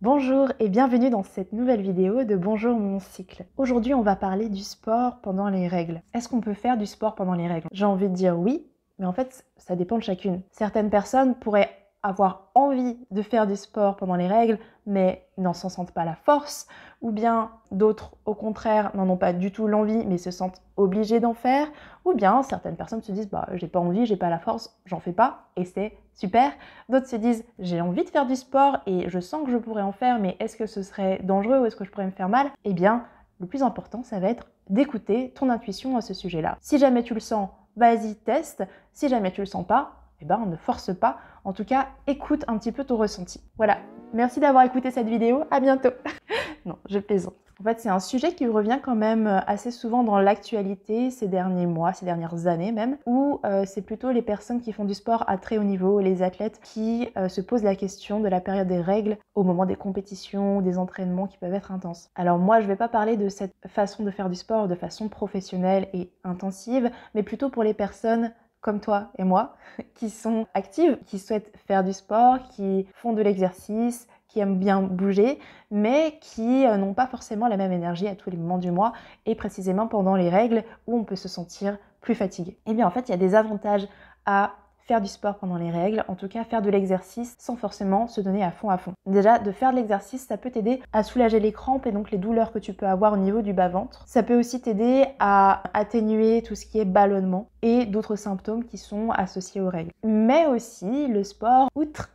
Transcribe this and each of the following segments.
Bonjour et bienvenue dans cette nouvelle vidéo de Bonjour mon cycle. Aujourd'hui on va parler du sport pendant les règles. Est-ce qu'on peut faire du sport pendant les règles? J'ai envie de dire oui, mais en fait ça dépend de chacune. Certaines personnes pourraient avoir envie de faire du sport pendant les règles, mais n'en s'en sentent pas la force, ou bien d'autres au contraire n'en ont pas du tout l'envie, mais se sentent obligées d'en faire, ou bien certaines personnes se disent j'ai pas envie, j'ai pas la force, j'en fais pas, et c'est super. D'autres se disent j'ai envie de faire du sport et je sens que je pourrais en faire, mais est-ce que ce serait dangereux ou est-ce que je pourrais me faire mal? Eh bien, le plus important, ça va être d'écouter ton intuition à ce sujet-là. Si jamais tu le sens, vas-y, teste. Si jamais tu le sens pas, eh ben, ne force pas. En tout cas, écoute un petit peu ton ressenti. Voilà. Merci d'avoir écouté cette vidéo. À bientôt. Non, je plaisante. En fait, c'est un sujet qui revient quand même assez souvent dans l'actualité ces derniers mois, ces dernières années même, où c'est plutôt les personnes qui font du sport à très haut niveau, les athlètes, qui se posent la question de la période des règles au moment des compétitions, des entraînements qui peuvent être intenses. Alors moi, je ne vais pas parler de cette façon de faire du sport de façon professionnelle et intensive, mais plutôt pour les personnes comme toi et moi, qui sont actives, qui souhaitent faire du sport, qui font de l'exercice, qui aiment bien bouger, mais qui n'ont pas forcément la même énergie à tous les moments du mois, et précisément pendant les règles où on peut se sentir plus fatigué. Eh bien en fait, il y a des avantages à faire du sport pendant les règles, en tout cas faire de l'exercice sans forcément se donner à fond. Déjà, de faire de l'exercice, ça peut t'aider à soulager les crampes et donc les douleurs que tu peux avoir au niveau du bas-ventre. Ça peut aussi t'aider à atténuer tout ce qui est ballonnement et d'autres symptômes qui sont associés aux règles. Mais aussi, le sport, outre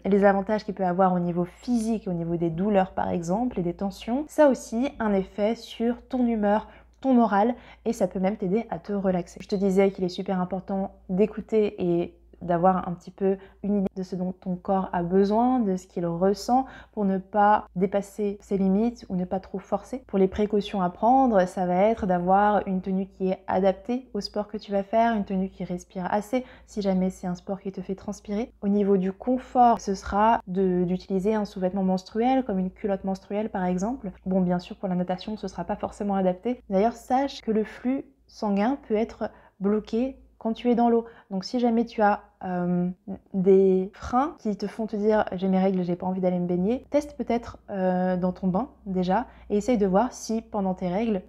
les avantages qu'il peut avoir au niveau physique, au niveau des douleurs par exemple et des tensions, ça a aussi un effet sur ton humeur, ton moral, et ça peut même t'aider à te relaxer. Je te disais qu'il est super important d'écouter et d'avoir un petit peu une idée de ce dont ton corps a besoin, de ce qu'il ressent pour ne pas dépasser ses limites ou ne pas trop forcer. Pour les précautions à prendre, ça va être d'avoir une tenue qui est adaptée au sport que tu vas faire, une tenue qui respire assez si jamais c'est un sport qui te fait transpirer. Au niveau du confort, ce sera d'utiliser un sous-vêtement menstruel comme une culotte menstruelle par exemple. Bon, bien sûr pour la natation ce sera pas forcément adapté. D'ailleurs, sache que le flux sanguin peut être bloqué quand tu es dans l'eau. Donc si jamais tu as des freins qui te font te dire j'ai mes règles, j'ai pas envie d'aller me baigner, teste peut-être dans ton bain déjà et essaye de voir si pendant tes règles,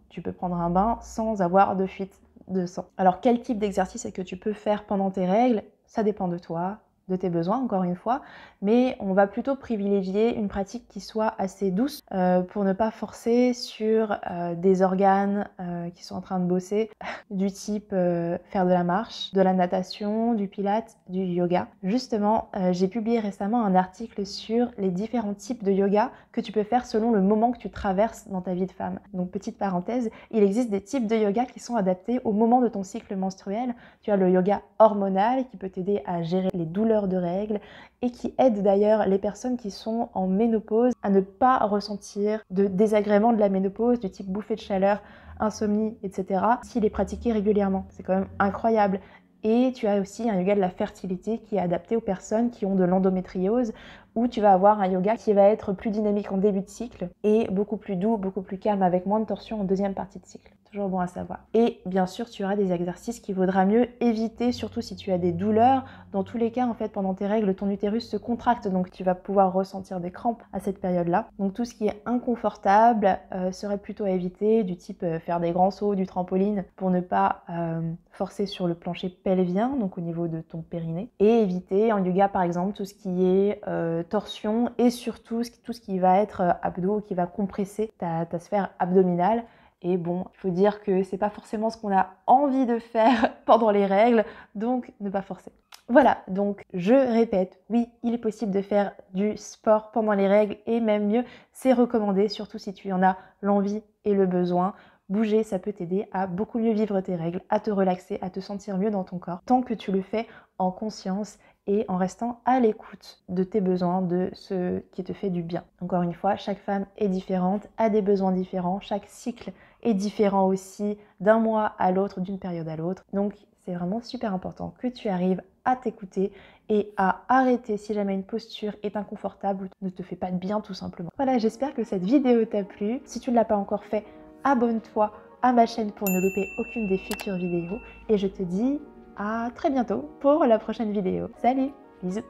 tu peux prendre un bain sans avoir de fuite de sang. Alors quel type d'exercice est-ce que tu peux faire pendant tes règles? Ça dépend de toi, de tes besoins encore une fois, mais on va plutôt privilégier une pratique qui soit assez douce pour ne pas forcer sur des organes qui sont en train de bosser, du type faire de la marche, de la natation, du pilates, du yoga. Justement, j'ai publié récemment un article sur les différents types de yoga que tu peux faire selon le moment que tu traverses dans ta vie de femme. Donc petite parenthèse, il existe des types de yoga qui sont adaptés au moment de ton cycle menstruel. Tu as le yoga hormonal qui peut t'aider à gérer les douleurs de règles et qui aide d'ailleurs les personnes qui sont en ménopause à ne pas ressentir de désagréments de la ménopause du type bouffée de chaleur, insomnie, etc. s'il est pratiqué régulièrement. C'est quand même incroyable. Et tu as aussi un yoga de la fertilité qui est adapté aux personnes qui ont de l'endométriose, où tu vas avoir un yoga qui va être plus dynamique en début de cycle et beaucoup plus doux, beaucoup plus calme avec moins de tension en deuxième partie de cycle. Toujours bon à savoir. Et bien sûr, tu auras des exercices qu'il vaudra mieux éviter, surtout si tu as des douleurs. Dans tous les cas, en fait, pendant tes règles, ton utérus se contracte, donc tu vas pouvoir ressentir des crampes à cette période-là. Donc tout ce qui est inconfortable serait plutôt à éviter, du type faire des grands sauts, du trampoline, pour ne pas forcer sur le plancher pelvien, donc au niveau de ton périnée. Et éviter en yoga, par exemple, tout ce qui est torsion et surtout tout ce qui va être abdos, qui va compresser ta sphère abdominale. Et bon, il faut dire que c'est pas forcément ce qu'on a envie de faire pendant les règles, donc ne pas forcer. Voilà, donc je répète, oui, il est possible de faire du sport pendant les règles et même mieux, c'est recommandé, surtout si tu en as l'envie et le besoin. Bouger, ça peut t'aider à beaucoup mieux vivre tes règles, à te relaxer, à te sentir mieux dans ton corps, tant que tu le fais en conscience et en restant à l'écoute de tes besoins, de ce qui te fait du bien. Encore une fois, chaque femme est différente, a des besoins différents, chaque cycle est différent aussi d'un mois à l'autre, d'une période à l'autre. Donc c'est vraiment super important que tu arrives à t'écouter et à arrêter si jamais une posture est inconfortable ou ne te fait pas de bien tout simplement. Voilà, j'espère que cette vidéo t'a plu. Si tu ne l'as pas encore fait, abonne-toi à ma chaîne pour ne louper aucune des futures vidéos et je te dis à très bientôt pour la prochaine vidéo. Salut, bisous.